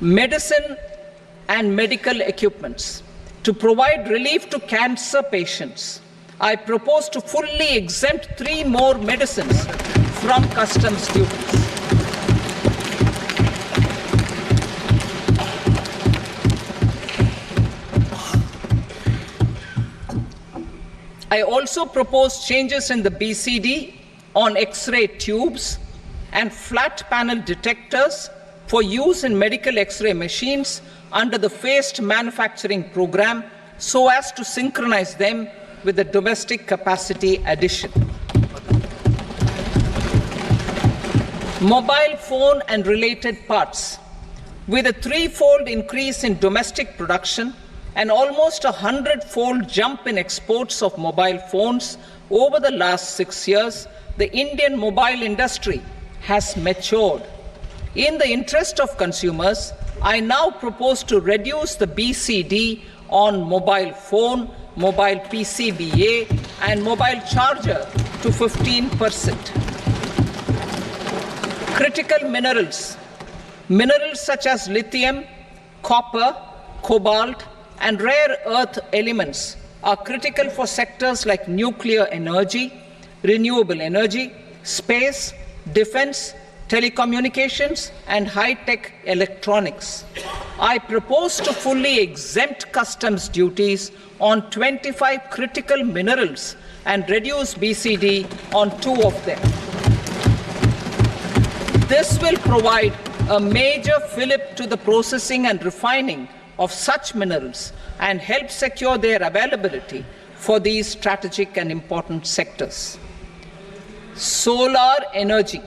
medicine and medical equipments. To provide relief to cancer patients, I propose to fully exempt 3 more medicines from customs duties. I also propose changes in the BCD on X-ray tubes and flat panel detectors for use in medical X-ray machines under the phased manufacturing program so as to synchronize them with the domestic capacity addition. Mobile phone and related parts. With a 3-fold increase in domestic production and almost a 100-fold jump in exports of mobile phones over the last 6 years, the Indian mobile industry has matured. In the interest of consumers, I now propose to reduce the BCD on mobile phone, mobile PCBA, and mobile charger to 15%. Critical minerals. Minerals such as lithium, copper, cobalt, and rare earth elements are critical for sectors like nuclear energy, renewable energy, space, defense, telecommunications, and high-tech electronics. I propose to fully exempt customs duties on 25 critical minerals and reduce BCD on 2 of them. This will provide a major fillip to the processing and refining of such minerals and help secure their availability for these strategic and important sectors. Solar energy.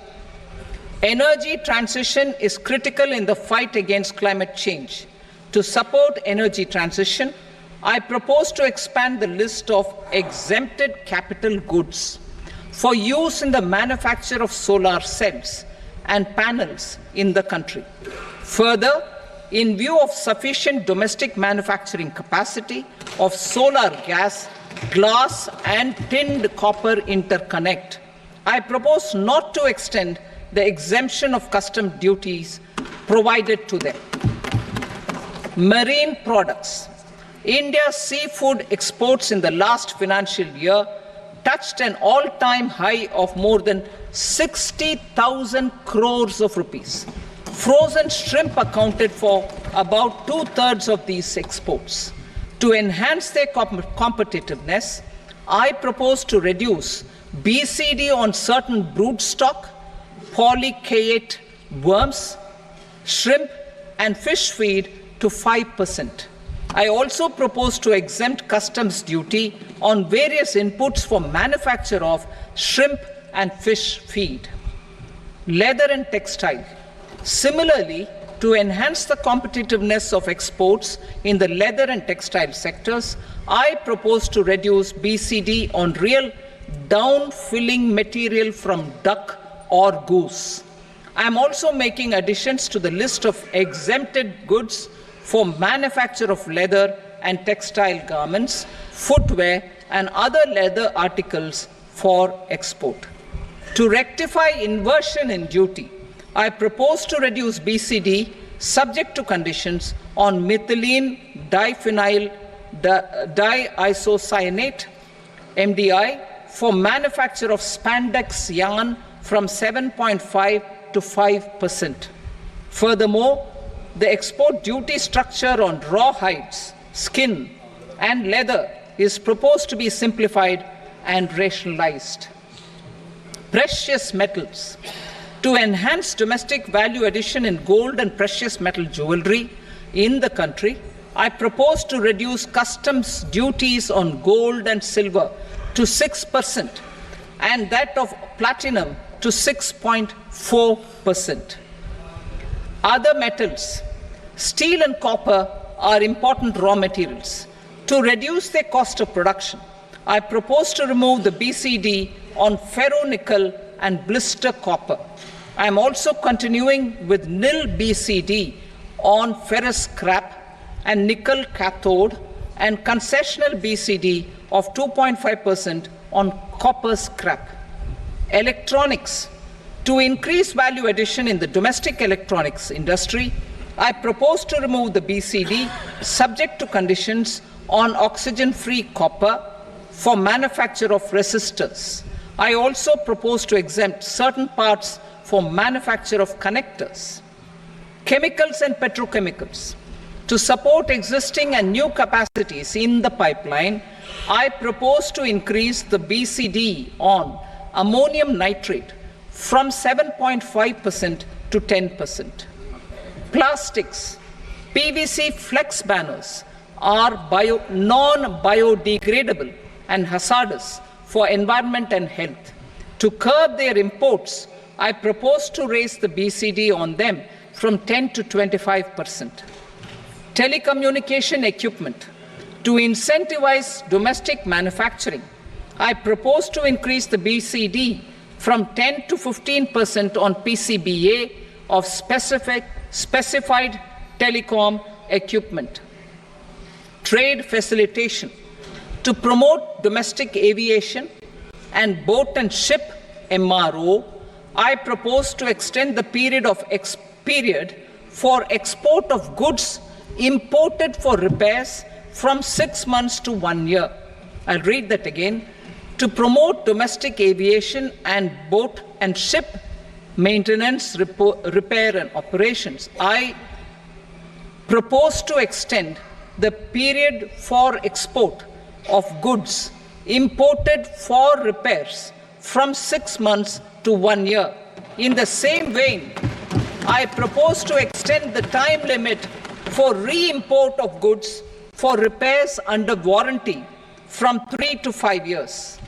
Energy transition is critical in the fight against climate change. To support energy transition, I propose to expand the list of exempted capital goods for use in the manufacture of solar cells and panels in the country. Further, in view of sufficient domestic manufacturing capacity of solar gas, glass, and tinned copper interconnect, I propose not to extend the exemption of custom duties provided to them. Marine products. India's seafood exports in the last financial year touched an all-time high of more than 60,000 crores of rupees. Frozen shrimp accounted for about 2/3 of these exports. To enhance their competitiveness, I propose to reduce BCD on certain broodstock, polychaete worms, shrimp, and fish feed to 5%. I also propose to exempt customs duty on various inputs for manufacture of shrimp and fish feed. Leather and textile. Similarly, to enhance the competitiveness of exports in the leather and textile sectors, I propose to reduce BCD on real down-filling material from duck or goose. I am also making additions to the list of exempted goods for manufacture of leather and textile garments, footwear, and other leather articles for export. To rectify inversion in duty, I propose to reduce BCD subject to conditions on methylene diphenyl diisocyanate MDI for manufacture of spandex yarn from 7.5 to 5%. Furthermore, the export duty structure on raw hides, skin, and leather is proposed to be simplified and rationalized. Precious metals. To enhance domestic value addition in gold and precious metal jewelry in the country, I propose to reduce customs duties on gold and silver to 6% and that of platinum to 6.4%. Other metals. Steel and copper are important raw materials. To reduce their cost of production, I propose to remove the BCD on ferronickel and blister copper. I am also continuing with nil BCD on ferrous scrap and nickel cathode and concessional BCD of 2.5% on copper scrap. Electronics. To increase value addition in the domestic electronics industry, I propose to remove the BCD subject to conditions on oxygen-free copper for manufacture of resistors. I also propose to exempt certain parts for manufacture of connectors. Chemicals and petrochemicals. To support existing and new capacities in the pipeline, I propose to increase the BCD on ammonium nitrate from 7.5% to 10%. Plastics. PVC flex banners are non-biodegradable and hazardous for environment and health. To curb their imports, I propose to raise the BCD on them from 10 to 25%. Telecommunication equipment. To incentivize domestic manufacturing, I propose to increase the BCD from 10 to 15% on PCBA of specified telecom equipment. Trade facilitation. To promote domestic aviation and boat and ship MRO, I propose to extend the period for export of goods imported for repairs from 6 months to 1 year. I'll read that again. To promote domestic aviation and boat and ship maintenance, repair and operations, I propose to extend the period for export of goods imported for repairs from 6 months to 1 year. In the same vein, I propose to extend the time limit for re-import of goods for repairs under warranty from 3 to 5 years.